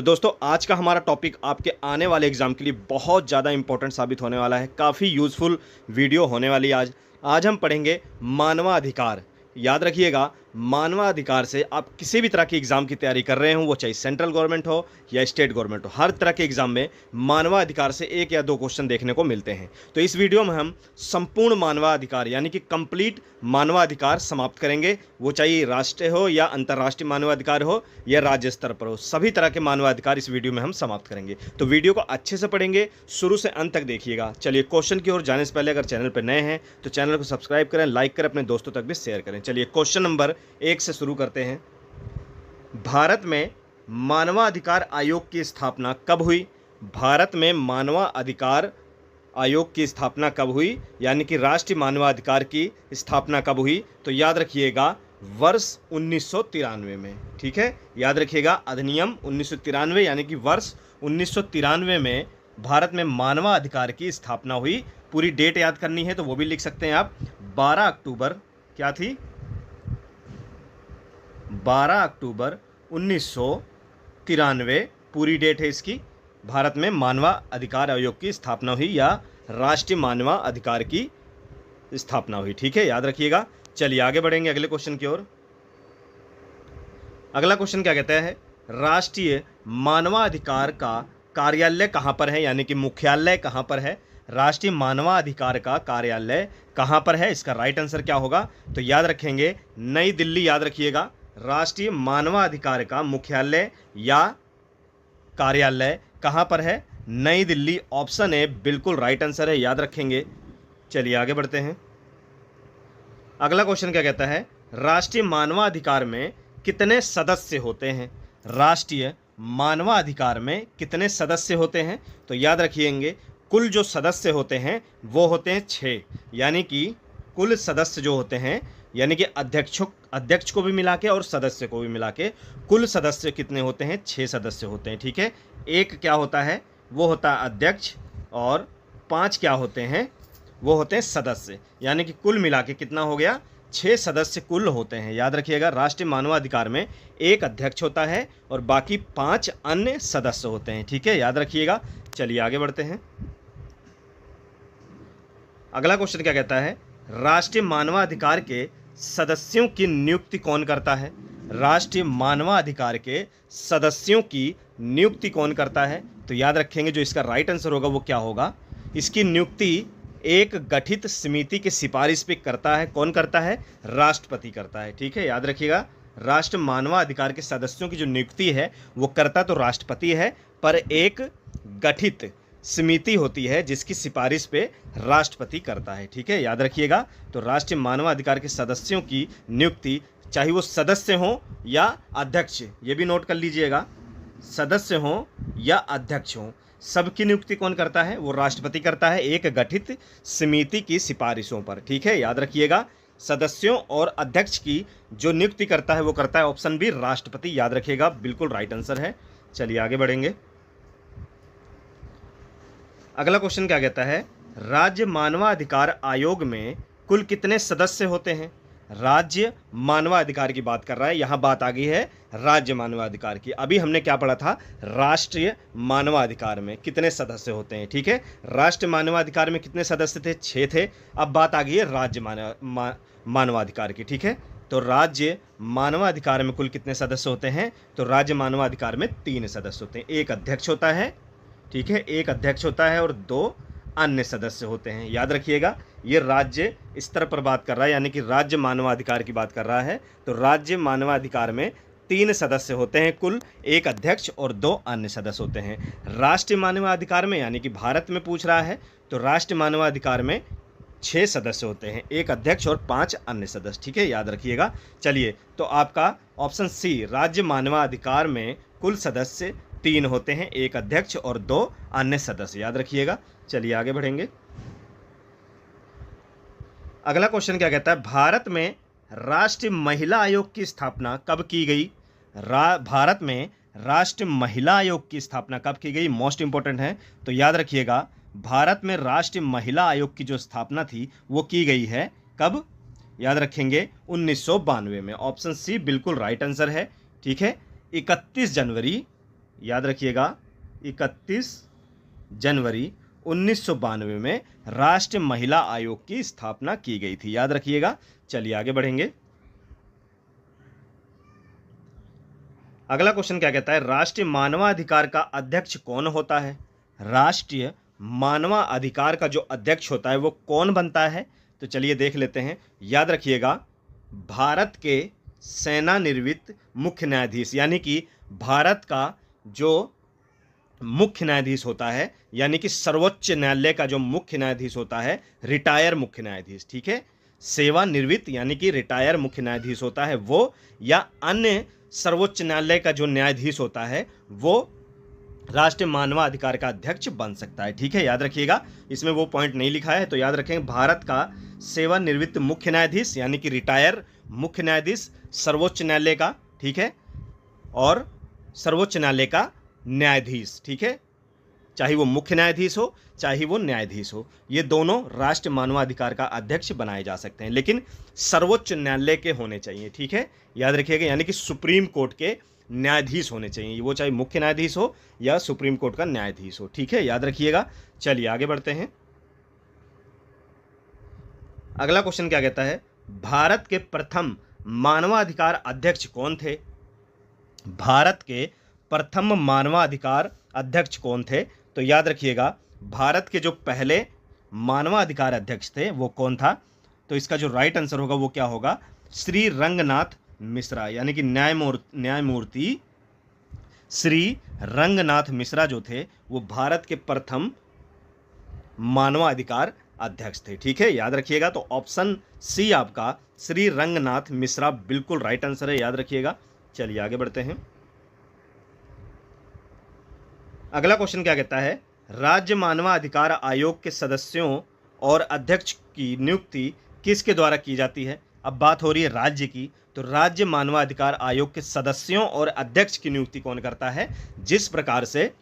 तो दोस्तों आज का हमारा टॉपिक आपके आने वाले एग्जाम के लिए बहुत ज़्यादा इंपॉर्टेंट साबित होने वाला है। काफ़ी यूज़फुल वीडियो होने वाली है आज हम पढ़ेंगे मानवाधिकार। याद रखिएगा, मानवाधिकार से आप किसी भी तरह की एग्जाम की तैयारी कर रहे हो, वो चाहे सेंट्रल गवर्नमेंट हो या स्टेट गवर्नमेंट हो, हर तरह के एग्जाम में मानवाधिकार से एक या दो क्वेश्चन देखने को मिलते हैं। तो इस वीडियो में हम संपूर्ण मानवाधिकार यानी कि कंप्लीट मानवाधिकार समाप्त करेंगे। वो चाहे राष्ट्रीय हो या अंतर्राष्ट्रीय मानवाधिकार हो या राज्य स्तर पर हो, सभी तरह के मानवाधिकार इस वीडियो में हम समाप्त करेंगे। तो वीडियो को अच्छे से पढ़ेंगे, शुरू से अंत तक देखिएगा। चलिए क्वेश्चन की ओर जाने से पहले अगर चैनल पर नए हैं तो चैनल को सब्सक्राइब करें, लाइक करें, अपने दोस्तों तक भी शेयर करें। चलिए क्वेश्चन नंबर 1 से शुरू करते हैं। भारत में मानवाधिकार आयोग की स्थापना कब हुई? भारत में मानवाधिकार आयोग की स्थापना कब हुई, यानी कि राष्ट्रीय मानवाधिकार की स्थापना कब हुई? तो याद रखिएगा वर्ष 1993 में। ठीक है, याद रखिएगा अधिनियम 1993 यानी कि वर्ष 1993 में भारत में मानवाधिकार की स्थापना हुई। पूरी डेट याद करनी है तो वो भी लिख सकते हैं आप। 12 अक्टूबर क्या थी? 12 अक्टूबर 1993 पूरी डेट है इसकी। भारत में मानवाधिकार आयोग की स्थापना हुई या राष्ट्रीय मानवाधिकार की स्थापना हुई। ठीक है, याद रखिएगा। चलिए आगे बढ़ेंगे अगले क्वेश्चन की ओर। अगला क्वेश्चन क्या कहता है? राष्ट्रीय मानवाधिकार का कार्यालय कहाँ पर है, यानी कि मुख्यालय कहाँ पर है? राष्ट्रीय मानवाधिकार का कार्यालय कहाँ पर है? इसका राइट आंसर क्या होगा? तो याद रखेंगे नई दिल्ली। याद रखिएगा, राष्ट्रीय मानवाधिकार का मुख्यालय या कार्यालय कहाँ पर है? नई दिल्ली। ऑप्शन ए बिल्कुल राइट आंसर है, याद रखेंगे। चलिए आगे बढ़ते हैं। अगला क्वेश्चन क्या कहता है? राष्ट्रीय मानवाधिकार में कितने सदस्य होते हैं? राष्ट्रीय मानवाधिकार में कितने सदस्य होते हैं? तो याद रखिएंगे कुल जो सदस्य होते हैं वो होते हैं 6, यानी कि कुल सदस्य जो होते हैं, यानी कि अध्यक्ष को भी मिला के और सदस्य को भी मिला के कुल सदस्य कितने होते हैं? 6 सदस्य होते हैं। ठीक है, एक क्या होता है? वो होता है अध्यक्ष, और 5 क्या होते हैं? वो होते हैं सदस्य, यानी कि कुल मिला के कितना हो गया? 6 सदस्य कुल होते हैं। याद रखिएगा राष्ट्रीय मानवाधिकार में एक अध्यक्ष होता है और बाकी 5 अन्य सदस्य होते हैं। ठीक है, याद रखिएगा। चलिए आगे बढ़ते हैं। अगला क्वेश्चन क्या कहता है? राष्ट्रीय मानवाधिकार के सदस्यों की नियुक्ति कौन करता है? राष्ट्रीय मानवाधिकार के सदस्यों की नियुक्ति कौन करता है? तो याद रखेंगे जो इसका राइट आंसर होगा वो क्या होगा? इसकी नियुक्ति एक गठित समिति की सिफारिश पे करता है। कौन करता है? राष्ट्रपति करता है। ठीक है, याद रखिएगा राष्ट्रीय मानवाधिकार के सदस्यों की जो नियुक्ति है वो करता तो राष्ट्रपति है, पर एक गठित समिति होती है जिसकी सिफारिश पे राष्ट्रपति करता है। ठीक है, याद रखिएगा। तो राष्ट्रीय मानवाधिकार के सदस्यों की नियुक्ति चाहे वो सदस्य हों या अध्यक्ष, ये भी नोट कर लीजिएगा, सदस्य हों या अध्यक्ष हों, सबकी नियुक्ति कौन करता है? वो राष्ट्रपति करता है एक गठित समिति की सिफारिशों पर। ठीक है, याद रखिएगा सदस्यों और अध्यक्ष की जो नियुक्ति करता है वो करता है ऑप्शन बी राष्ट्रपति। याद रखिएगा बिल्कुल राइट आंसर है। चलिए आगे बढ़ेंगे। अगला क्वेश्चन क्या कहता है? राज्य मानवाधिकार आयोग में कुल कितने सदस्य होते हैं? राज्य मानवाधिकार की बात कर रहा है, यहाँ बात आ गई है राज्य मानवाधिकार की। अभी हमने क्या पढ़ा था? राष्ट्रीय मानवाधिकार में कितने सदस्य होते हैं। ठीक है, राष्ट्रीय मानवाधिकार में कितने सदस्य थे? 6 थे। अब बात आ गई है राज्य मानवाधिकार की। ठीक है, तो राज्य मानवाधिकार में कुल कितने सदस्य होते हैं? तो राज्य मानवाधिकार में 3 सदस्य होते हैं। एक अध्यक्ष होता है, ठीक है, एक अध्यक्ष होता है और 2 अन्य सदस्य होते हैं। याद रखिएगा ये राज्य स्तर पर बात कर रहा है, यानी कि राज्य मानवाधिकार की बात कर रहा है। तो राज्य मानवाधिकार में 3 सदस्य होते हैं कुल, एक अध्यक्ष और 2 अन्य सदस्य होते हैं। राष्ट्रीय मानवाधिकार में, यानी कि भारत में पूछ रहा है, तो राष्ट्रीय मानवाधिकार में 6 सदस्य होते हैं, एक अध्यक्ष और 5 अन्य सदस्य। ठीक है, याद रखिएगा। चलिए, तो आपका ऑप्शन सी राज्य मानवाधिकार में कुल सदस्य 3 होते हैं, एक अध्यक्ष और 2 अन्य सदस्य। याद रखिएगा। चलिए आगे बढ़ेंगे। अगला क्वेश्चन क्या कहता है? भारत में राष्ट्रीय महिला आयोग की स्थापना कब की गई? भारत में राष्ट्रीय महिला आयोग की स्थापना कब की गई? मोस्ट इंपॉर्टेंट है, तो याद रखिएगा भारत में राष्ट्रीय महिला आयोग की जो स्थापना थी वो की गई है कब? याद रखेंगे 1992 में। ऑप्शन सी बिल्कुल राइट आंसर है। ठीक है, 31 जनवरी याद रखिएगा 31 जनवरी 1992 में राष्ट्रीय महिला आयोग की स्थापना की गई थी। याद रखिएगा। चलिए आगे बढ़ेंगे। अगला क्वेश्चन क्या कहता है, राष्ट्रीय मानवाधिकार का अध्यक्ष कौन होता है? राष्ट्रीय मानवाधिकार का जो अध्यक्ष होता है वो कौन बनता है? तो चलिए देख लेते हैं। याद रखिएगा, भारत के सेवानिवृत्त मुख्य न्यायाधीश, यानी कि भारत का जो मुख्य न्यायाधीश होता है, यानी कि सर्वोच्च न्यायालय का जो मुख्य न्यायाधीश होता है, रिटायर मुख्य न्यायाधीश, ठीक है, सेवानिवृत्त यानी कि रिटायर मुख्य न्यायाधीश होता है वो, या अन्य सर्वोच्च न्यायालय का जो न्यायाधीश होता है वो राष्ट्रीय मानवाधिकार का अध्यक्ष बन सकता है। ठीक है, याद रखिएगा। इसमें वो पॉइंट नहीं लिखा है तो याद रखेंगे, भारत का सेवानिवृत्त मुख्य न्यायाधीश यानी कि रिटायर मुख्य न्यायाधीश सर्वोच्च न्यायालय का, ठीक है, और सर्वोच्च न्यायालय का न्यायाधीश, ठीक है, चाहे वो मुख्य न्यायाधीश हो चाहे वो न्यायाधीश हो, ये दोनों राष्ट्रीय मानवाधिकार का अध्यक्ष बनाए जा सकते हैं, लेकिन सर्वोच्च न्यायालय के होने चाहिए। ठीक है, याद रखिएगा, यानी कि सुप्रीम कोर्ट के न्यायाधीश होने चाहिए, वो चाहे मुख्य न्यायाधीश हो या सुप्रीम कोर्ट का न्यायाधीश हो। ठीक है, याद रखिएगा। चलिए आगे बढ़ते हैं। अगला क्वेश्चन क्या कहता है, भारत के प्रथम मानवाधिकार अध्यक्ष कौन थे? भारत के प्रथम मानवाधिकार अध्यक्ष कौन थे? तो याद रखिएगा, भारत के जो पहले मानवाधिकार अध्यक्ष थे वो कौन था? तो इसका जो राइट आंसर होगा वो क्या होगा, श्री रंगनाथ मिश्रा, यानी कि न्यायमूर्ति श्री रंगनाथ मिश्रा जो थे वो भारत के प्रथम मानवाधिकार अध्यक्ष थे। ठीक है, याद रखिएगा। तो ऑप्शन सी आपका श्री रंगनाथ मिश्रा बिल्कुल राइट आंसर है, याद रखिएगा। चलिए आगे बढ़ते हैं। अगला क्वेश्चन क्या कहता है, राज्य मानवाधिकार आयोग के सदस्यों और अध्यक्ष की नियुक्ति किसके द्वारा की जाती है? अब बात हो रही है राज्य की, तो राज्य मानवाधिकार आयोग के सदस्यों और अध्यक्ष की नियुक्ति कौन करता है? जिस प्रकार से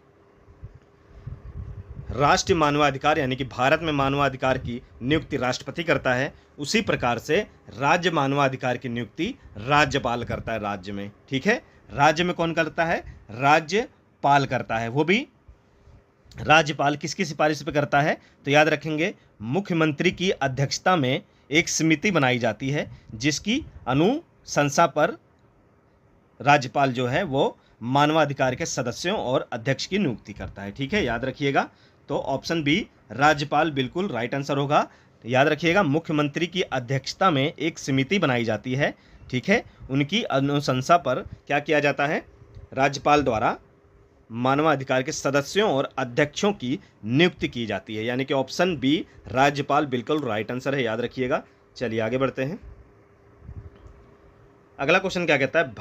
राष्ट्रीय मानवाधिकार यानी कि भारत में मानवाधिकार की नियुक्ति राष्ट्रपति करता है, उसी प्रकार से राज्य मानवाधिकार की नियुक्ति राज्यपाल करता है राज्य में। ठीक है, राज्य में कौन करता है? राज्यपाल करता है। वो भी राज्यपाल किसकी सिफारिश पे करता है? तो याद रखेंगे, मुख्यमंत्री की अध्यक्षता में एक समिति बनाई जाती है जिसकी अनुशंसा पर राज्यपाल जो है वो मानवाधिकार के सदस्यों और अध्यक्ष की नियुक्ति करता है। ठीक है, याद रखिएगा। तो ऑप्शन बी राज्यपाल बिल्कुल राइट आंसर होगा। तो याद रखिएगा, मुख्यमंत्री की अध्यक्षता में एक समिति बनाई जाती है, ठीक है, उनकी अनुशंसा पर क्या किया जाता है? राज्यपाल द्वारा मानवाधिकार के सदस्यों और अध्यक्षों की नियुक्ति की जाती है, यानी कि ऑप्शन बी राज्यपाल बिल्कुल राइट आंसर है, याद रखिएगा। चलिए आगे बढ़ते हैं। अगला क्वेश्चन क्या कहता है,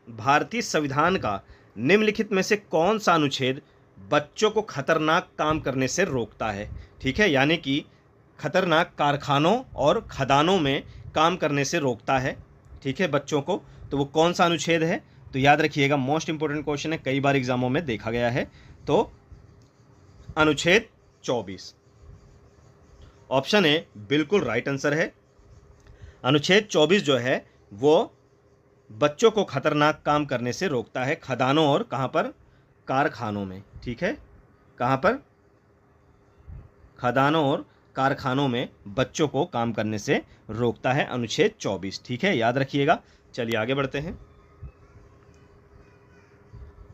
भारतीय संविधान का निम्नलिखित में से कौन सा अनुच्छेद बच्चों को खतरनाक काम करने से रोकता है? ठीक है, यानी कि खतरनाक कारखानों और खदानों में काम करने से रोकता है, ठीक है, बच्चों को। तो वो कौन सा अनुच्छेद है? तो याद रखिएगा, मोस्ट इंपोर्टेंट क्वेश्चन है, कई बार एग्जामों में देखा गया है। तो अनुच्छेद 24 ऑप्शन ए बिल्कुल राइट आंसर है। अनुच्छेद 24 जो है वो बच्चों को खतरनाक काम करने से रोकता है, खदानों और कहाँ पर? कारखानों में। ठीक है, कहाँ पर? खदानों और कारखानों में बच्चों को काम करने से रोकता है अनुच्छेद 24। ठीक है, याद रखिएगा। चलिए आगे बढ़ते हैं।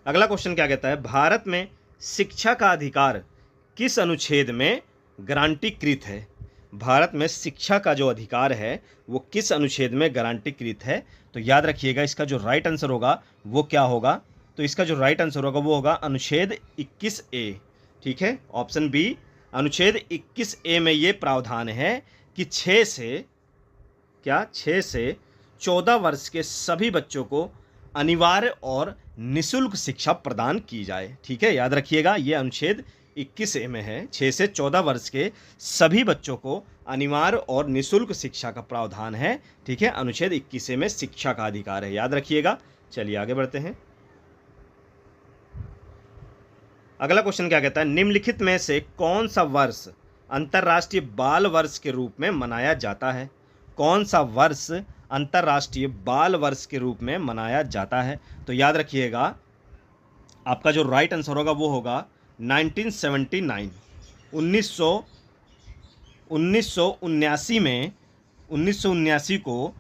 अगला क्वेश्चन क्या कहता है, भारत में शिक्षा का अधिकार किस अनुच्छेद में गारंटीकृत है? भारत में शिक्षा का जो अधिकार है वो किस अनुच्छेद में गारंटीकृत है? तो याद रखिएगा, इसका जो राइट आंसर होगा वो क्या होगा? तो इसका जो राइट आंसर होगा वो होगा अनुच्छेद 21A। ठीक है, ऑप्शन बी अनुच्छेद 21A में ये प्रावधान है कि 6 से 14 वर्ष के सभी बच्चों को अनिवार्य और निःशुल्क शिक्षा प्रदान की जाए। ठीक है, याद रखिएगा, ये अनुच्छेद 21A में है, 6 से 14 वर्ष के सभी बच्चों को अनिवार्य और निःशुल्क शिक्षा का प्रावधान है। ठीक है, अनुच्छेद 21A में शिक्षा का अधिकार है, याद रखिएगा। चलिए आगे बढ़ते हैं। अगला क्वेश्चन क्या कहता है, निम्नलिखित में से कौन सा वर्ष अंतर्राष्ट्रीय बाल वर्ष के रूप में मनाया जाता है? कौन सा वर्ष अंतर्राष्ट्रीय बाल वर्ष के रूप में मनाया जाता है? तो याद रखिएगा, आपका जो राइट आंसर होगा वो होगा 1979। 1979 में 1979 को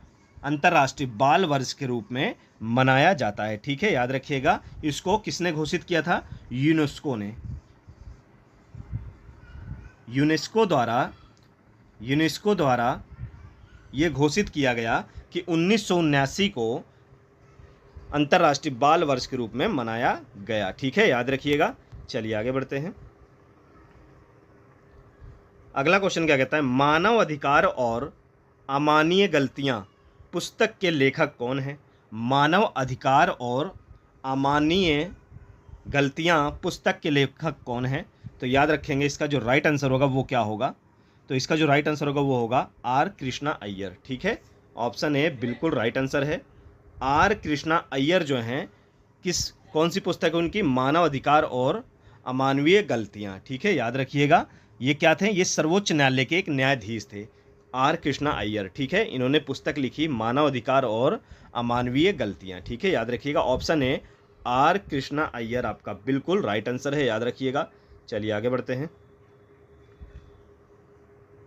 अंतर्राष्ट्रीय बाल वर्ष के रूप में मनाया जाता है। ठीक है, याद रखिएगा। इसको किसने घोषित किया था? यूनेस्को ने। यूनेस्को द्वारा ये घोषित किया गया कि 1979 को अंतर्राष्ट्रीय बाल वर्ष के रूप में मनाया गया। ठीक है, याद रखिएगा। चलिए आगे बढ़ते हैं। अगला क्वेश्चन क्या कहता है? मानव अधिकार और अमानवीय गलतियां पुस्तक के लेखक कौन हैं? मानव अधिकार और अमानवीय गलतियां पुस्तक के लेखक कौन हैं? तो याद रखेंगे, इसका जो राइट आंसर होगा वो क्या होगा? तो इसका जो राइट आंसर होगा वो होगा आर कृष्णा अय्यर। ठीक है, ऑप्शन ए बिल्कुल राइट आंसर है। आर कृष्णा अय्यर जो हैं, कौन सी पुस्तक है उनकी? मानव अधिकार और अमानवीय गलतियां। ठीक है, याद रखिएगा। ये क्या थे? ये सर्वोच्च न्यायालय के एक न्यायाधीश थे, आर कृष्णा अय्यर। ठीक है, इन्होंने पुस्तक लिखी मानव अधिकार और अमानवीय गलतियां। ठीक है, याद रखिएगा। Option A R Krishna Iyer आपका बिल्कुल राइट आंसर है, याद रखिएगा। चलिए आगे बढ़ते हैं।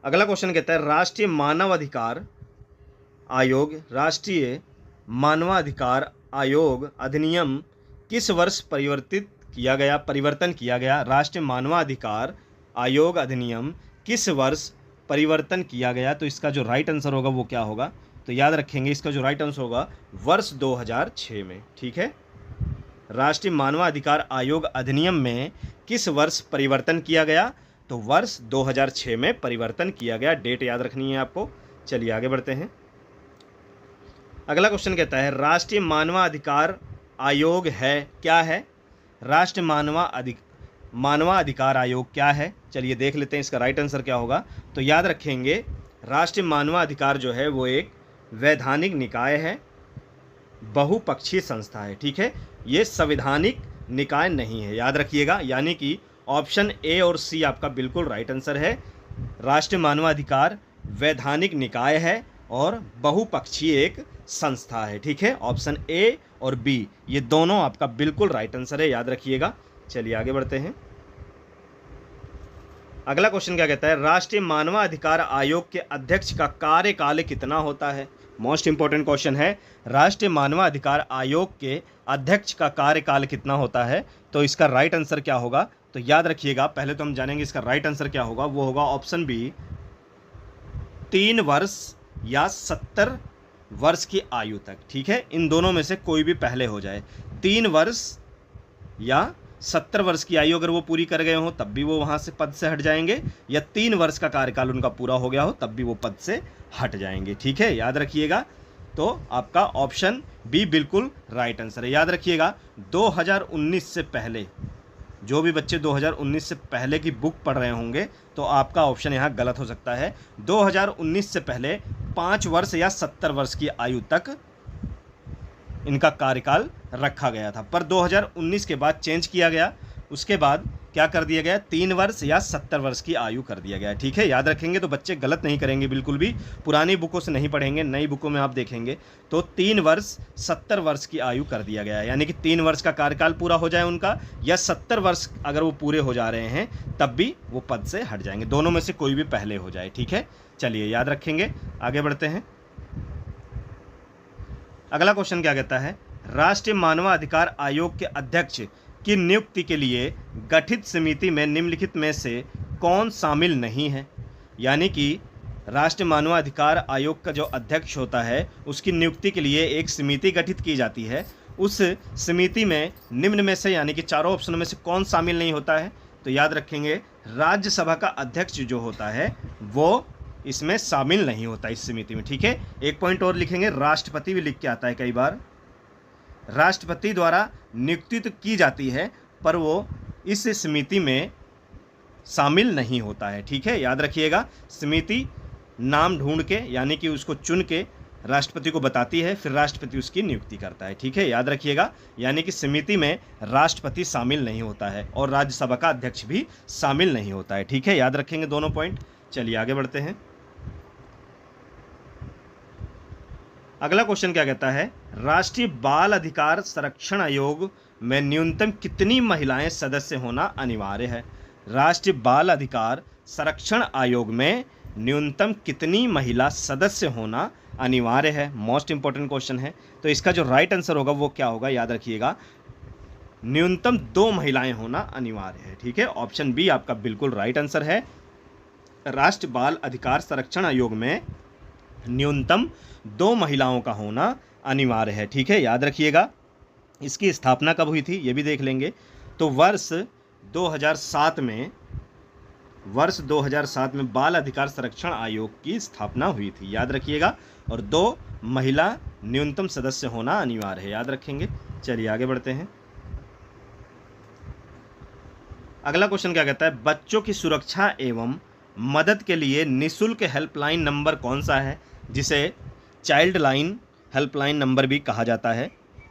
अगला क्वेश्चन कहता है राष्ट्रीय मानवाधिकार आयोग अधिनियम किस वर्ष परिवर्तन किया गया? राष्ट्रीय मानवाधिकार आयोग अधिनियम किस वर्ष परिवर्तन किया गया? तो इसका जो राइट आंसर होगा वो क्या होगा? तो याद रखेंगे, इसका जो राइट आंसर होगा वर्ष 2006 में। ठीक है, राष्ट्रीय मानवाधिकार आयोग अधिनियम में किस वर्ष परिवर्तन किया गया? तो वर्ष 2006 में परिवर्तन किया गया। डेट याद रखनी है आपको। चलिए आगे बढ़ते हैं। अगला क्वेश्चन कहता है राष्ट्रीय मानवाधिकार आयोग है क्या है? राष्ट्रीय मानवाधिकार आयोग क्या है? चलिए देख लेते हैं इसका राइट आंसर क्या होगा। तो याद रखेंगे, राष्ट्रीय मानवाधिकार जो है वो एक वैधानिक निकाय है, बहुपक्षीय संस्था है। ठीक है, ये संवैधानिक निकाय नहीं है, याद रखिएगा। यानी कि ऑप्शन ए और सी आपका बिल्कुल राइट आंसर है। राष्ट्रीय मानवाधिकार वैधानिक निकाय है और बहुपक्षीय एक संस्था है। ठीक है, ऑप्शन ए और बी ये दोनों आपका बिल्कुल राइट आंसर है, याद रखिएगा। चलिए आगे बढ़ते हैं। अगला क्वेश्चन क्या कहता है राष्ट्रीय मानवाधिकार आयोग के अध्यक्ष का कार्यकाल कितना होता है? मोस्ट इंपॉर्टेंट क्वेश्चन है। राष्ट्रीय मानवाधिकार आयोग के अध्यक्ष का कार्यकाल कितना होता है? तो इसका राइट आंसर क्या होगा? तो याद रखिएगा, पहले तो हम जानेंगे इसका राइट आंसर क्या होगा। वो होगा ऑप्शन बी 3 वर्ष या 70 वर्ष की आयु तक। ठीक है, इन दोनों में से कोई भी पहले हो जाए। 3 वर्ष या 70 वर्ष की आयु अगर वो पूरी कर गए हो तब भी वो वहाँ से पद से हट जाएंगे, या 3 वर्ष का कार्यकाल उनका पूरा हो गया हो तब भी वो पद से हट जाएंगे। ठीक है, याद रखिएगा। तो आपका ऑप्शन बी बिल्कुल राइट आंसर है, याद रखिएगा। 2019 से पहले, जो भी बच्चे 2019 से पहले की बुक पढ़ रहे होंगे तो आपका ऑप्शन यहाँ गलत हो सकता है। 2019 से पहले 5 वर्ष या 70 वर्ष की आयु तक इनका कार्यकाल रखा गया था, पर 2019 के बाद चेंज किया गया। उसके बाद क्या कर दिया गया? 3 वर्ष या 70 वर्ष की आयु कर दिया गया। ठीक है, याद रखेंगे। तो बच्चे गलत नहीं करेंगे बिल्कुल भी, पुरानी बुकों से नहीं पढ़ेंगे, नई बुकों में आप देखेंगे तो 3 वर्ष 70 वर्ष की आयु कर दिया गया है। यानी कि 3 वर्ष का कार्यकाल पूरा हो जाए उनका, या 70 वर्ष अगर वो पूरे हो जा रहे हैं तब भी वो पद से हट जाएंगे। दोनों में से कोई भी पहले हो जाए। ठीक है, चलिए याद रखेंगे। आगे बढ़ते हैं। अगला क्वेश्चन क्या कहता है राष्ट्रीय मानवाधिकार आयोग के अध्यक्ष की नियुक्ति के लिए गठित समिति में निम्नलिखित में से कौन शामिल नहीं है? यानी कि राष्ट्रीय मानवाधिकार आयोग का जो अध्यक्ष होता है उसकी नियुक्ति के लिए एक समिति गठित की जाती है। उस समिति में निम्न में से, यानी कि चारों ऑप्शनों में से कौन शामिल नहीं होता है? तो याद रखेंगे, राज्यसभा का अध्यक्ष जो होता है वो इसमें शामिल नहीं होता इस समिति में। ठीक है, एक पॉइंट और लिखेंगे, राष्ट्रपति भी लिख के आता है कई बार। राष्ट्रपति द्वारा नियुक्ति तो की जाती है पर वो इस समिति में शामिल नहीं होता है। ठीक है, याद रखिएगा। समिति नाम ढूंढ के, यानी कि उसको चुन के राष्ट्रपति को बताती है, फिर राष्ट्रपति उसकी नियुक्ति करता है। ठीक है, याद रखिएगा। यानी कि समिति में राष्ट्रपति शामिल नहीं होता है और राज्यसभा का अध्यक्ष भी शामिल नहीं होता है। ठीक है, याद रखेंगे दोनों पॉइंट। चलिए आगे बढ़ते हैं। अगला क्वेश्चन क्या कहता है राष्ट्रीय बाल अधिकार संरक्षण आयोग में न्यूनतम कितनी महिलाएं सदस्य होना अनिवार्य है? राष्ट्रीय बाल अधिकार संरक्षण आयोग में न्यूनतम कितनी महिला सदस्य होना अनिवार्य है? मोस्ट इंपॉर्टेंट क्वेश्चन है। तो इसका जो राइट आंसर होगा वो क्या होगा, याद रखिएगा, न्यूनतम 2 महिलाएं होना अनिवार्य है। ठीक है, ऑप्शन बी आपका बिल्कुल राइट आंसर है। राष्ट्रीय बाल अधिकार संरक्षण आयोग में न्यूनतम 2 महिलाओं का होना अनिवार्य है। ठीक है, याद रखिएगा। इसकी स्थापना कब हुई थी ये भी देख लेंगे। तो वर्ष 2007 में बाल अधिकार संरक्षण आयोग की स्थापना हुई थी, याद रखिएगा। और 2 महिला न्यूनतम सदस्य होना अनिवार्य है, याद रखेंगे। चलिए आगे बढ़ते हैं। अगला क्वेश्चन क्या कहता है, बच्चों की सुरक्षा एवं मदद के लिए निःशुल्क हेल्पलाइन नंबर कौन सा है, जिसे चाइल्ड लाइन हेल्पलाइन नंबर भी कहा जाता है?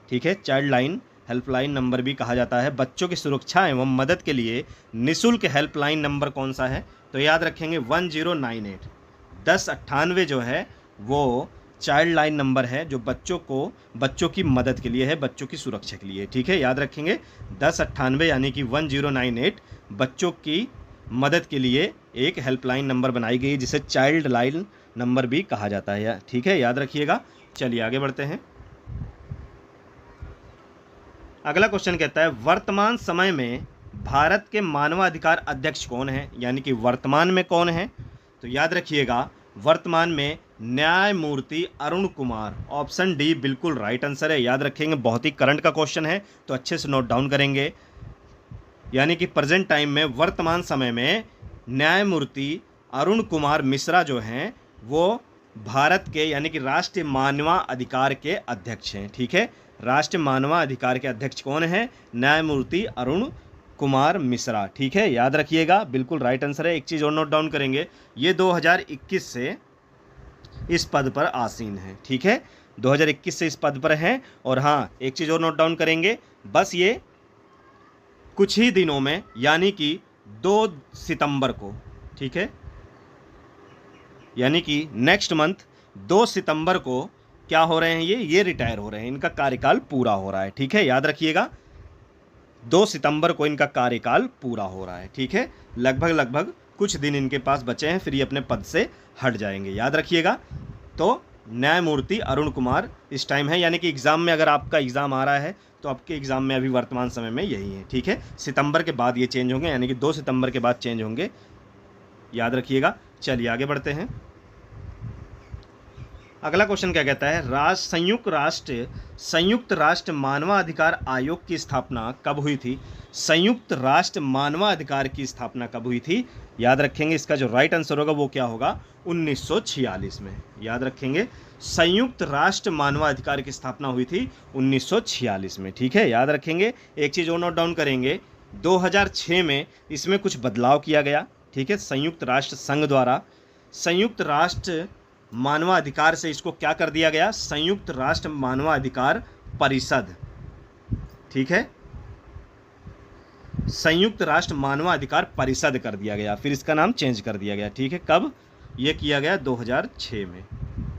ठीक है, चाइल्ड लाइन हेल्पलाइन नंबर भी कहा जाता है। बच्चों की सुरक्षा एवं मदद के लिए निःशुल्क हेल्पलाइन नंबर कौन सा है? तो याद रखेंगे 1098 1098 जो है वो चाइल्ड लाइन नंबर है, जो बच्चों की मदद के लिए है, बच्चों की सुरक्षा के लिए। ठीक है, याद रखेंगे 1098 यानी कि 1098 बच्चों की मदद के लिए एक हेल्पलाइन नंबर बनाई गई जिसे चाइल्ड लाइन नंबर भी कहा जाता है। ठीक है, याद रखिएगा। चलिए आगे बढ़ते हैं। अगला क्वेश्चन कहता है, वर्तमान समय में भारत के मानवाधिकार अध्यक्ष कौन है, यानी कि वर्तमान में कौन है? तो याद रखिएगा, वर्तमान में न्यायमूर्ति अरुण कुमार। ऑप्शन डी बिल्कुल राइट आंसर है, याद रखेंगे। बहुत ही करंट का क्वेश्चन है तो अच्छे से नोट डाउन करेंगे। यानी कि प्रेजेंट टाइम में, वर्तमान समय में न्यायमूर्ति अरुण कुमार मिश्रा जो हैं वो भारत के यानी कि राष्ट्रीय मानवाधिकार के अध्यक्ष हैं। ठीक है, राष्ट्रीय मानवाधिकार के अध्यक्ष कौन है? न्यायमूर्ति अरुण कुमार मिश्रा। ठीक है, याद रखिएगा, बिल्कुल राइट आंसर है। एक चीज़ और नोट डाउन करेंगे, ये 2021 से इस पद पर आसीन है। ठीक है, 2021 से इस पद पर हैं। और हाँ, एक चीज़ और नोट डाउन करेंगे, बस ये कुछ ही दिनों में यानी कि 2 सितंबर को, ठीक है, यानी कि नेक्स्ट मंथ 2 सितंबर को क्या हो रहे हैं, ये रिटायर हो रहे हैं, इनका कार्यकाल पूरा हो रहा है। ठीक है, याद रखिएगा, 2 सितंबर को इनका कार्यकाल पूरा हो रहा है। ठीक है, लगभग कुछ दिन इनके पास बचे हैं, फिर ये अपने पद से हट जाएंगे, याद रखिएगा। तो न्यायमूर्ति अरुण कुमार इस टाइम है, यानी कि एग्ज़ाम में अगर आपका एग्ज़ाम आ रहा है तो आपके एग्ज़ाम में अभी वर्तमान समय में यही है। ठीक है, सितंबर के बाद ये चेंज होंगे, यानी कि 2 सितंबर के बाद चेंज होंगे, याद रखिएगा। चलिए आगे बढ़ते हैं। अगला क्वेश्चन क्या कहता है, संयुक्त राष्ट्र मानवाधिकार आयोग की स्थापना कब हुई थी? संयुक्त राष्ट्र मानवाधिकार की स्थापना कब हुई थी? याद रखेंगे, इसका जो राइट आंसर होगा वो क्या होगा, 1946 में। याद रखेंगे, संयुक्त राष्ट्र मानवाधिकार की स्थापना हुई थी 1946 में। ठीक है, याद रखेंगे। एक चीज़ और नोट डाउन करेंगे, 2006 में इसमें कुछ बदलाव किया गया। ठीक है, संयुक्त राष्ट्र संघ द्वारा संयुक्त राष्ट्र मानवाधिकार से इसको क्या कर दिया गया, संयुक्त राष्ट्र मानवाधिकार परिषद। ठीक है, संयुक्त राष्ट्र मानवाधिकार परिषद कर दिया गया, फिर इसका नाम चेंज कर दिया गया। ठीक है, कब ये किया गया, 2006 में।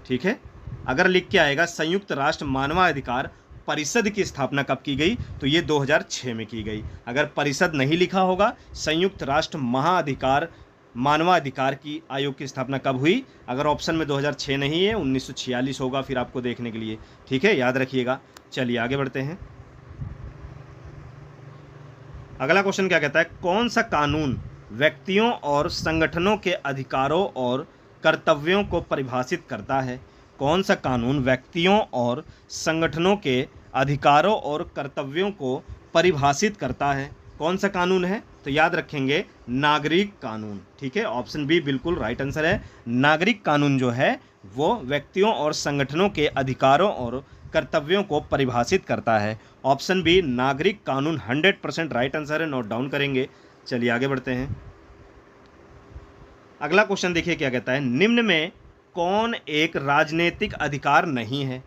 ठीक है, अगर लिख के आएगा संयुक्त राष्ट्र मानवाधिकार परिषद की स्थापना कब की गई, तो ये 2006 में की गई। अगर परिषद नहीं लिखा होगा, संयुक्त राष्ट्र मानवाधिकार की आयोग की स्थापना कब हुई, अगर ऑप्शन में 2006 नहीं है, 1946 होगा फिर आपको देखने के लिए। ठीक है, याद रखिएगा। चलिए आगे बढ़ते हैं। अगला क्वेश्चन क्या कहता है, कौन सा कानून व्यक्तियों और संगठनों के अधिकारों और कर्तव्यों को परिभाषित करता है? कौन सा कानून व्यक्तियों और संगठनों के अधिकारों और कर्तव्यों को परिभाषित करता है? कौन सा कानून है? तो याद रखेंगे, नागरिक कानून। ठीक है, ऑप्शन बी बिल्कुल राइट आंसर है। नागरिक कानून जो है वो व्यक्तियों और संगठनों के अधिकारों और कर्तव्यों को परिभाषित करता है। ऑप्शन बी नागरिक कानून 100% राइट आंसर है, नोट डाउन करेंगे। चलिए आगे बढ़ते हैं। अगला क्वेश्चन देखिए क्या कहता है, निम्न में कौन एक राजनीतिक अधिकार नहीं है?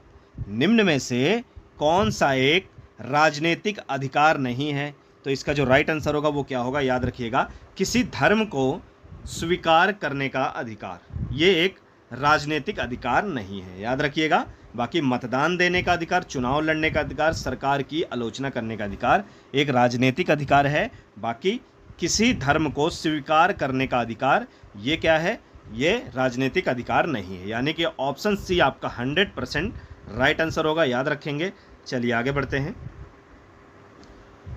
निम्न में से कौन सा एक राजनीतिक अधिकार नहीं है? तो इसका जो राइट आंसर होगा वो क्या होगा, याद रखिएगा, किसी धर्म को स्वीकार करने का अधिकार। ये एक राजनीतिक अधिकार नहीं है, याद रखिएगा, बाकी मतदान देने का अधिकार, चुनाव लड़ने का अधिकार, सरकार की आलोचना करने का अधिकार एक राजनीतिक अधिकार है। बाकी किसी धर्म को स्वीकार करने का अधिकार ये क्या है, ये राजनीतिक अधिकार नहीं है। यानी कि ऑप्शन सी आपका 100% राइट आंसर होगा, याद रखेंगे। चलिए आगे बढ़ते हैं।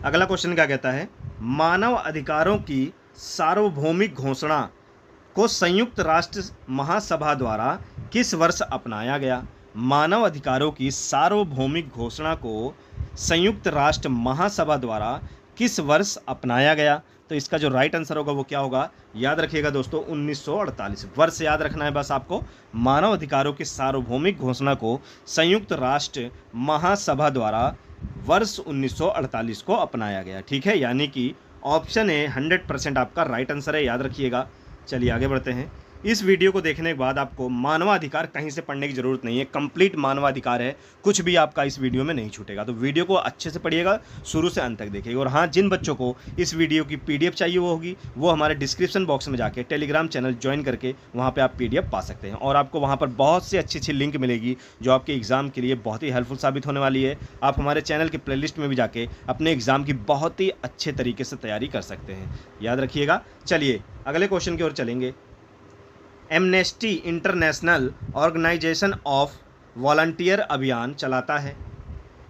अगला क्वेश्चन क्या कहता है, मानव अधिकारों की सार्वभौमिक घोषणा को संयुक्त राष्ट्र महासभा द्वारा किस वर्ष अपनाया गया। मानव अधिकारों की सार्वभौमिक घोषणा को संयुक्त राष्ट्र महासभा द्वारा किस वर्ष अपनाया गया। तो इसका जो राइट आंसर होगा वो क्या होगा, याद रखिएगा दोस्तों 1948। वर्ष याद रखना है बस आपको। मानव अधिकारों की सार्वभौमिक घोषणा को संयुक्त राष्ट्र महासभा द्वारा वर्ष 1948 को अपनाया गया। ठीक है, यानी कि ऑप्शन ए 100% आपका राइट आंसर है, याद रखिएगा। चलिए आगे बढ़ते हैं। इस वीडियो को देखने के बाद आपको मानवाधिकार कहीं से पढ़ने की ज़रूरत नहीं है, कंप्लीट मानवाधिकार है, कुछ भी आपका इस वीडियो में नहीं छूटेगा। तो वीडियो को अच्छे से पढ़िएगा, शुरू से अंत तक देखिएगा। और हाँ, जिन बच्चों को इस वीडियो की PDF चाहिए वो हमारे डिस्क्रिप्शन बॉक्स में जाके टेलीग्राम चैनल ज्वाइन करके वहाँ पर आप PDF पा सकते हैं। और आपको वहाँ पर बहुत सी अच्छी लिंक मिलेगी जो आपके एग्ज़ाम के लिए बहुत ही हेल्पफुल साबित होने वाली है। आप हमारे चैनल के प्लेलिस्ट में भी जाके अपने एग्ज़ाम की बहुत ही अच्छे तरीके से तैयारी कर सकते हैं, याद रखिएगा। चलिए अगले क्वेश्चन की ओर चलेंगे। Amnesty International organisation of volunteer अभियान चलाता है।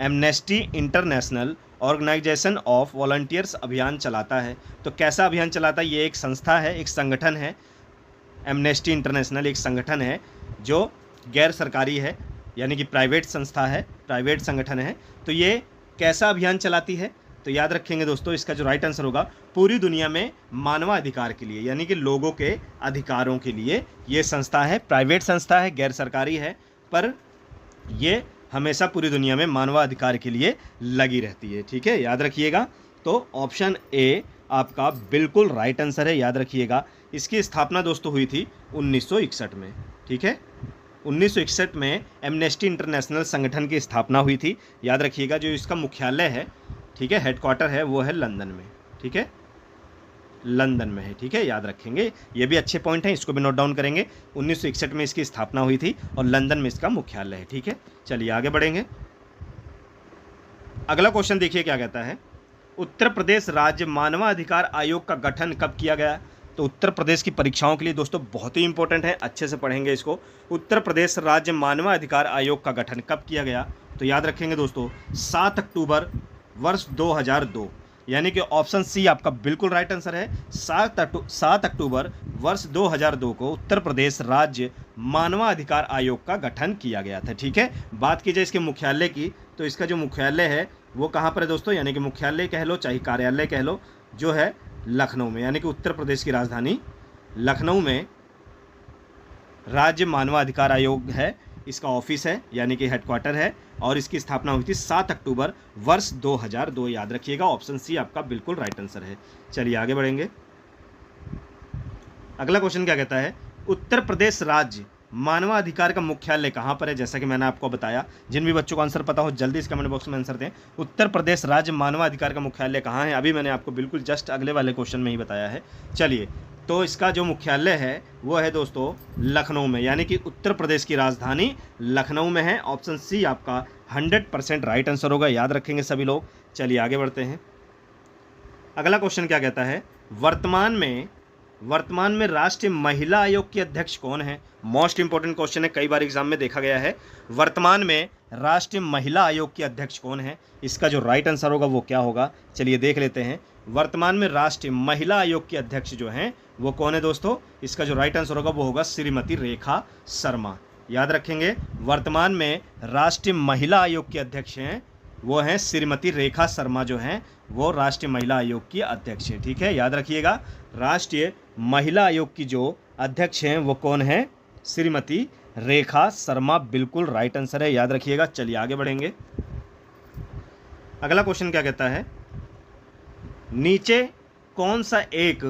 Amnesty International organisation of volunteers अभियान चलाता है। तो कैसा अभियान चलाता है, ये एक संस्था है, एक संगठन है। एमनेस्टी इंटरनेशनल एक संगठन है जो गैर सरकारी है, यानी कि प्राइवेट संस्था है, प्राइवेट संगठन है। तो ये कैसा अभियान चलाती है, तो याद रखेंगे दोस्तों, इसका जो राइट आंसर होगा पूरी दुनिया में मानवाधिकार के लिए, यानी कि लोगों के अधिकारों के लिए ये संस्था है। प्राइवेट संस्था है, गैर सरकारी है, पर ये हमेशा पूरी दुनिया में मानवाधिकार के लिए लगी रहती है। ठीक है, याद रखिएगा। तो ऑप्शन ए आपका बिल्कुल राइट आंसर है, याद रखिएगा। इसकी स्थापना दोस्तों हुई थी 1961 में। ठीक है, 1961 में एमनेस्टी इंटरनेशनल संगठन की स्थापना हुई थी, याद रखिएगा। जो इसका मुख्यालय है, ठीक है, हेडक्वार्टर है, वो है लंदन में। ठीक है, लंदन में है। ठीक है, याद रखेंगे, ये भी अच्छे पॉइंट हैं, इसको भी नोट डाउन करेंगे। 1961 में इसकी स्थापना हुई थी और लंदन में इसका मुख्यालय है। ठीक है, चलिए आगे बढ़ेंगे। अगला क्वेश्चन देखिए क्या कहता है, उत्तर प्रदेश राज्य मानवाधिकार आयोग का गठन कब किया गया। तो उत्तर प्रदेश की परीक्षाओं के लिए दोस्तों बहुत ही इंपॉर्टेंट है, अच्छे से पढ़ेंगे इसको। उत्तर प्रदेश राज्य मानवाधिकार आयोग का गठन कब किया गया, तो याद रखेंगे दोस्तों 7 अक्टूबर वर्ष 2002, यानी कि ऑप्शन सी आपका बिल्कुल राइट आंसर है। 7 अक्टूबर वर्ष 2002 को उत्तर प्रदेश राज्य मानवाधिकार आयोग का गठन किया गया था। ठीक है, बात की जाए इसके मुख्यालय की, तो इसका जो मुख्यालय है वो कहाँ पर है दोस्तों, यानी कि मुख्यालय कह लो चाहे कार्यालय कह लो, जो है लखनऊ में, यानी कि उत्तर प्रदेश की राजधानी लखनऊ में राज्य मानवाधिकार आयोग है, इसका ऑफिस है, यानी कि हेडक्वार्टर है। और इसकी स्थापना हुई थी 7 अक्टूबर वर्ष 2002, याद रखिएगा। ऑप्शन सी आपका बिल्कुल राइट आंसर है। चलिए आगे बढ़ेंगे। अगला क्वेश्चन क्या कहता है, उत्तर प्रदेश राज्य मानवाधिकार का मुख्यालय कहाँ पर है। जैसा कि मैंने आपको बताया, जिन भी बच्चों को आंसर पता हो जल्दी इस कमेंट बॉक्स में आंसर दें। उत्तर प्रदेश राज्य मानवाधिकार का मुख्यालय कहाँ है, अभी मैंने आपको बिल्कुल जस्ट अगले वाले क्वेश्चन में ही बताया है। चलिए, तो इसका जो मुख्यालय है वो है दोस्तों लखनऊ में, यानी कि उत्तर प्रदेश की राजधानी लखनऊ में है। ऑप्शन सी आपका 100% राइट आंसर होगा, याद रखेंगे सभी लोग। चलिए आगे बढ़ते हैं। अगला क्वेश्चन क्या कहता है, वर्तमान में राष्ट्रीय महिला आयोग की अध्यक्ष कौन है। मोस्ट इंपॉर्टेंट क्वेश्चन है, कई बार एग्जाम में देखा गया है। वर्तमान में राष्ट्रीय महिला आयोग की अध्यक्ष कौन है, इसका जो राइट आंसर होगा वो क्या होगा, चलिए देख लेते हैं। वर्तमान में राष्ट्रीय महिला आयोग की अध्यक्ष जो हैं वो कौन है दोस्तों, इसका जो राइट आंसर होगा वो होगा श्रीमती रेखा शर्मा, याद रखेंगे। वर्तमान में राष्ट्रीय महिला आयोग की अध्यक्ष हैं वो हैं श्रीमती रेखा शर्मा, जो हैं वो राष्ट्रीय महिला आयोग की अध्यक्ष हैं। ठीक है, याद रखिएगा, राष्ट्रीय महिला आयोग की जो अध्यक्ष हैं वो कौन है, श्रीमती रेखा शर्मा, बिल्कुल राइट आंसर है, याद रखिएगा। चलिए आगे बढ़ेंगे। अगला क्वेश्चन क्या कहता है, नीचे कौन सा एक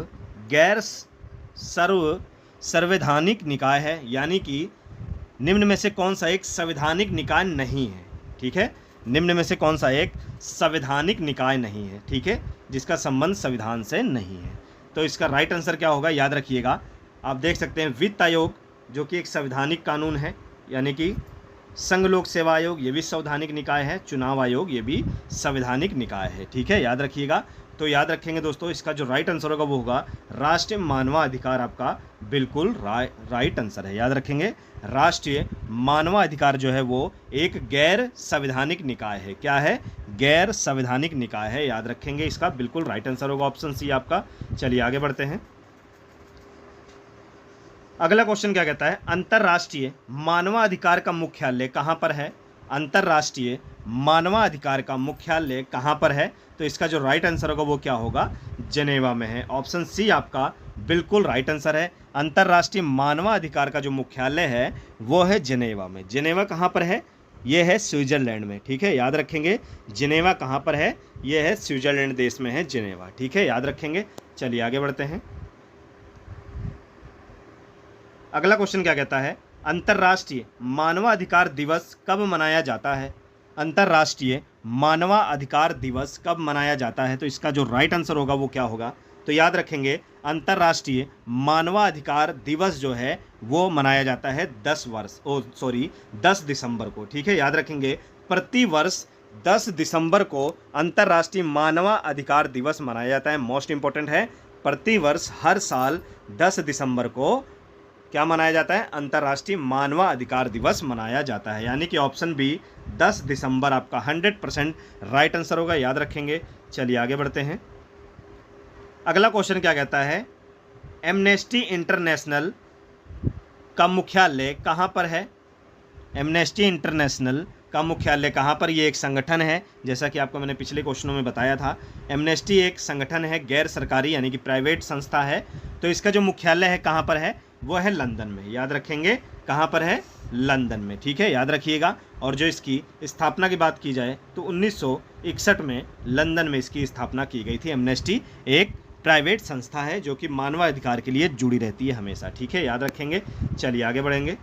गैर संवैधानिक निकाय है, यानी कि निम्न में से कौन सा एक संवैधानिक निकाय नहीं है। ठीक है, निम्न में से कौन सा एक संवैधानिक निकाय नहीं है, ठीक है, जिसका संबंध संविधान से नहीं है। तो इसका राइट आंसर क्या होगा, याद रखिएगा। आप देख सकते हैं वित्त आयोग, जो कि एक संवैधानिक कानून है, यानी कि संघ लोक सेवा आयोग ये भी संवैधानिक निकाय है, चुनाव आयोग ये भी संवैधानिक निकाय है। ठीक है, याद रखिएगा। तो याद रखेंगे दोस्तों, इसका जो राइट आंसर होगा वो होगा राष्ट्रीय मानवाधिकार, आपका बिल्कुल राइट आंसर है। याद रखेंगे, राष्ट्रीय मानवाधिकार जो है वो एक गैर संवैधानिक निकाय है। क्या है? गैर संवैधानिक निकाय है। याद रखेंगे, इसका बिल्कुल राइट आंसर होगा ऑप्शन सी आपका। चलिए आगे बढ़ते हैं। अगला क्वेश्चन क्या कहता है? अंतर्राष्ट्रीय मानवाधिकार का मुख्यालय कहाँ पर है? अंतर्राष्ट्रीय मानवाधिकार का मुख्यालय कहाँ पर है? तो इसका जो राइट आंसर होगा वो क्या होगा? जनेवा में है। ऑप्शन सी आपका बिल्कुल राइट आंसर है। अंतर्राष्ट्रीय मानवाधिकार का जो मुख्यालय है वो है जनेवा में। जनेवा कहाँ पर है? ये है स्विट्जरलैंड में। ठीक है, याद रखेंगे, जनेवा कहाँ पर है? ये है स्विट्जरलैंड देश में है जनेवा। ठीक है, याद रखेंगे। चलिए आगे बढ़ते हैं। अगला क्वेश्चन क्या कहता है? अंतर्राष्ट्रीय मानवाधिकार दिवस कब मनाया जाता है? अंतर्राष्ट्रीय मानवाधिकार दिवस कब मनाया जाता है? तो इसका जो राइट आंसर होगा वो क्या होगा? तो याद रखेंगे, अंतर्राष्ट्रीय मानवाधिकार दिवस जो है वो मनाया जाता है 10 दिसंबर को। ठीक है, याद रखेंगे, प्रति वर्ष 10 दिसंबर को अंतर्राष्ट्रीय मानवाधिकार दिवस मनाया जाता है। मोस्ट इंपॉर्टेंट है, प्रति वर्ष हर साल 10 दिसंबर को क्या मनाया जाता है? अंतर्राष्ट्रीय मानवाधिकार दिवस मनाया जाता है। यानी कि ऑप्शन बी 10 दिसंबर आपका 100% राइट आंसर होगा। याद रखेंगे। चलिए आगे बढ़ते हैं। अगला क्वेश्चन क्या कहता है? एमनेस्टी इंटरनेशनल का मुख्यालय कहाँ पर है? एमनेस्टी इंटरनेशनल का मुख्यालय कहाँ पर? ये एक संगठन है, जैसा कि आपको मैंने पिछले क्वेश्चनों में बताया था। एमनेस्टी एक संगठन है, गैर सरकारी यानी कि प्राइवेट संस्था है। तो इसका जो मुख्यालय है कहाँ पर है? वो है लंदन में। याद रखेंगे, कहाँ पर है? लंदन में। ठीक है, याद रखिएगा। और जो इसकी स्थापना की बात की जाए तो 1961 में लंदन में इसकी स्थापना की गई थी। एमनेस्टी एक प्राइवेट संस्था है जो कि मानवाधिकार के लिए जुड़ी रहती है हमेशा। ठीक है, याद रखेंगे। चलिए आगे बढ़ेंगे।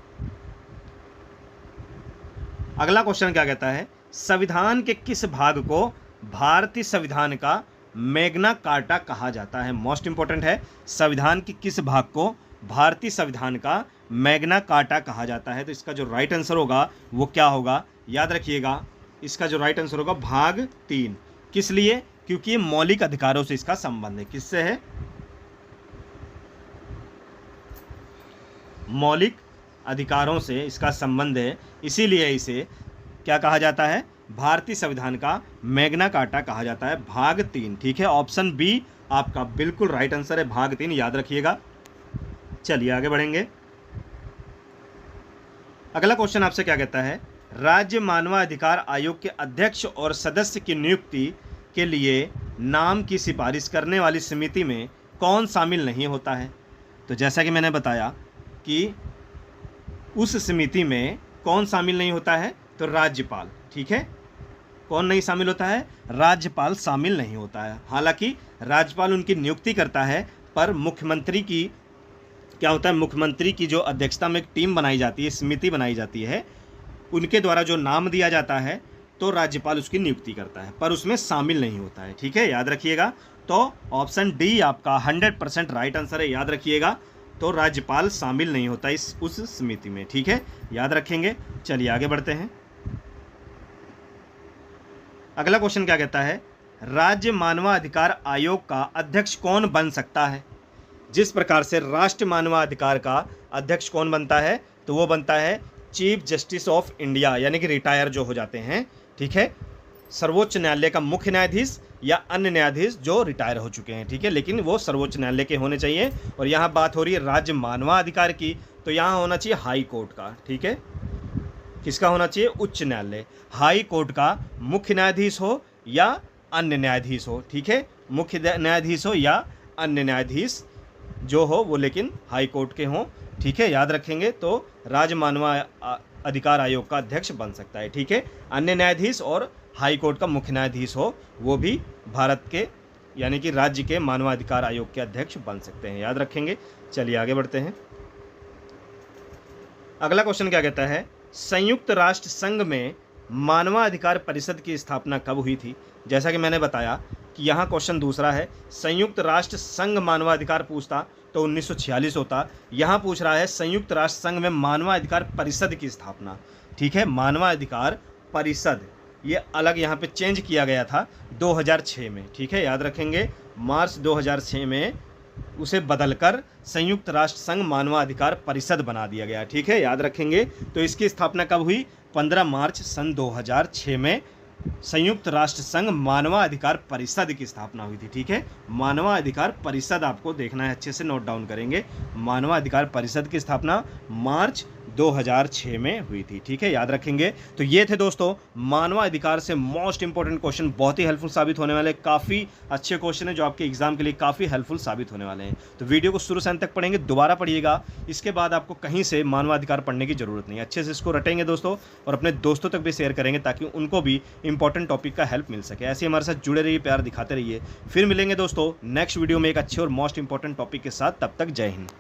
अगला क्वेश्चन क्या कहता है? संविधान के किस भाग को भारतीय संविधान का मैग्ना कार्टा कहा जाता है? मोस्ट इंपॉर्टेंट है, संविधान के किस भाग को भारतीय संविधान का मैग्ना कार्टा कहा जाता है? तो इसका जो राइट आंसर होगा वो क्या होगा? याद रखिएगा, इसका जो राइट आंसर होगा भाग 3। किस लिए? क्योंकि ये मौलिक अधिकारों से इसका संबंध है। किससे है? मौलिक अधिकारों से इसका संबंध है, इसीलिए इसे क्या कहा जाता है? भारतीय संविधान का मैग्ना कार्टा कहा जाता है। भाग 3। ठीक है, ऑप्शन बी आपका बिल्कुल राइट आंसर है, भाग 3। याद रखिएगा। चलिए आगे बढ़ेंगे। अगला क्वेश्चन आपसे क्या कहता है? राज्य मानवाधिकार आयोग के अध्यक्ष और सदस्य की नियुक्ति के लिए नाम की सिफारिश करने वाली समिति में कौन शामिल नहीं होता है? तो जैसा कि मैंने बताया कि उस समिति में कौन शामिल नहीं होता है? तो राज्यपाल। ठीक है, कौन नहीं शामिल होता है? राज्यपाल शामिल नहीं होता है। हालांकि राज्यपाल उनकी नियुक्ति करता है, पर मुख्यमंत्री की क्या होता है? मुख्यमंत्री की जो अध्यक्षता में एक टीम बनाई जाती है, समिति बनाई जाती है, उनके द्वारा जो नाम दिया जाता है तो राज्यपाल उसकी नियुक्ति करता है, पर उसमें शामिल नहीं होता है। ठीक है, याद रखिएगा। तो ऑप्शन डी आपका 100% राइट आंसर है। याद रखिएगा, तो राज्यपाल शामिल नहीं होता उस समिति में। ठीक है, याद रखेंगे। चलिए आगे बढ़ते हैं। अगला क्वेश्चन क्या कहता है? राज्य मानवाधिकार आयोग का अध्यक्ष कौन बन सकता है? जिस प्रकार से राष्ट्रीय मानवाधिकार का अध्यक्ष कौन बनता है? तो वो बनता है चीफ जस्टिस ऑफ इंडिया, यानी कि रिटायर जो हो जाते हैं। ठीक है, सर्वोच्च न्यायालय का मुख्य न्यायाधीश या अन्य न्यायाधीश जो रिटायर हो चुके हैं। ठीक है, लेकिन वो सर्वोच्च न्यायालय के होने चाहिए। और यहाँ बात हो रही है राज्य मानवाधिकार की, तो यहाँ होना चाहिए हाई कोर्ट का। ठीक है, किसका होना चाहिए? उच्च न्यायालय। हाई कोर्ट का मुख्य न्यायाधीश हो या अन्य न्यायाधीश हो। ठीक है, मुख्य न्यायाधीश हो या अन्य न्यायाधीश जो हो वो लेकिन हाई कोर्ट के हों। ठीक है, याद रखेंगे। तो राज्य मानवाधिकार आयोग का अध्यक्ष बन सकता है। ठीक है, अन्य न्यायाधीश और हाई कोर्ट का मुख्य न्यायाधीश हो वो भी भारत के यानी कि राज्य के मानवाधिकार आयोग के अध्यक्ष बन सकते हैं। याद रखेंगे। चलिए आगे बढ़ते हैं। अगला क्वेश्चन क्या कहता है? संयुक्त राष्ट्र संघ में मानवाधिकार परिषद की स्थापना कब हुई थी? जैसा कि मैंने बताया कि यहाँ क्वेश्चन दूसरा है, संयुक्त राष्ट्र संघ मानवाधिकार पूछता तो 1946 होता। यहाँ पूछ रहा है संयुक्त राष्ट्र संघ में मानवाधिकार परिषद की स्थापना, ठीक है। मानवाधिकार परिषद ये अलग यहाँ पे चेंज किया गया था 2006 में, ठीक है, याद रखेंगे। मार्च 2006 में उसे बदलकर संयुक्त राष्ट्र संघ मानवाधिकार परिषद बना दिया गया, ठीक है, याद रखेंगे। तो इसकी स्थापना कब हुई? 15 मार्च सन 2006 में संयुक्त राष्ट्र संघ मानवाधिकार परिषद की स्थापना हुई थी, ठीक है। मानवाधिकार परिषद आपको देखना है, अच्छे से नोट डाउन करेंगे। मानवाधिकार परिषद की स्थापना मार्च 2006 में हुई थी, ठीक है, याद रखेंगे। तो ये थे दोस्तों मानवाधिकार से मोस्ट इंपॉर्टेंट क्वेश्चन, बहुत ही हेल्पफुल साबित होने वाले, काफ़ी अच्छे क्वेश्चन है जो आपके एग्जाम के लिए काफ़ी हेल्पफुल साबित होने वाले हैं। तो वीडियो को शुरू से अंत तक पढ़ेंगे, दोबारा पढ़िएगा, इसके बाद आपको कहीं से मानवाधिकार पढ़ने की जरूरत नहीं है। अच्छे से इसको रटेंगे दोस्तों और अपने दोस्तों तक भी शेयर करेंगे ताकि उनको भी इंपॉर्टेंट टॉपिक का हेल्प मिल सके। ऐसे हमारे साथ जुड़े रहिए, प्यार दिखाते रहिए। फिर मिलेंगे दोस्तों नेक्स्ट वीडियो में एक अच्छे और मोस्ट इंपॉर्टेंट टॉपिक के साथ। तब तक जय हिंद।